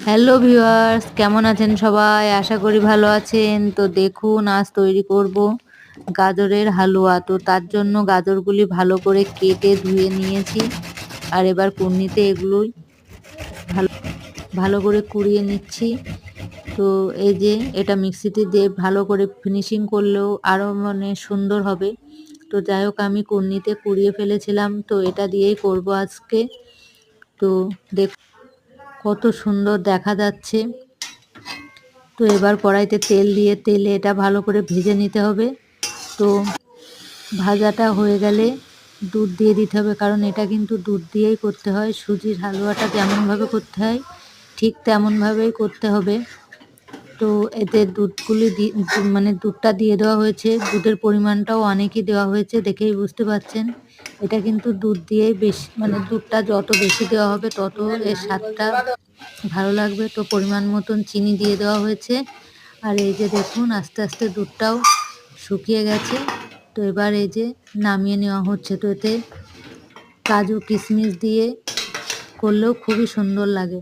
Hello viewers, কেমন আছেন সবাই? আশা করি ভালো আছেন। তো দেখুন, আজ তৈরি করব গাজরের হালুয়া। তো তার জন্য গাজরগুলি ভালো করে কেটে ধুয়ে নিয়েছি। আর এবার কুর্নিতে এগুলোই ভালো ভালো করে কুড়িয়ে নিচ্ছি। তো এই যে এটা মিক্সিতে দিয়ে ভালো করে ফিনিশিং করলেও আরও সুন্দর হবে। তো যাই হোক, আমি কুর্নিতে কুড়িয়ে ফেলেছিলাম। তো এটা দিয়েই করব আজকে। তো কত সুন্দর দেখা যাচ্ছে। তো এবার কড়াইতে তেল দিয়ে তেলে এটা ভালো করে ভেজে নিতে হবে। তো ভাজাটা হয়ে গেলে দুধ দিয়ে দিতে হবে, কারণ এটা কিন্তু দুধ দিয়েই করতে হয়। সুজির হালুয়াটা যেমনভাবে করতে হয় ঠিক তেমনভাবেই করতে হবে। তো এতে দুধগুলি দুধটা দিয়ে দেওয়া হয়েছে। দুধের পরিমাণটাও অনেকই দেওয়া হয়েছে, দেখেই বুঝতে পারছেন। এটা কিন্তু দুধ দিয়েই বেশি, দুধটা যত বেশি দেওয়া হবে তত এর স্বাদটা ভালো লাগবে। তো পরিমাণ মতন চিনি দিয়ে দেওয়া হয়েছে। আর এই যে দেখুন, আস্তে আস্তে দুধটাও শুকিয়ে গেছে। তো এবার এই যে নামিয়ে নেওয়া হচ্ছে। তো এতে কাজু কিশমিশ দিয়ে করলেও খুবই সুন্দর লাগে।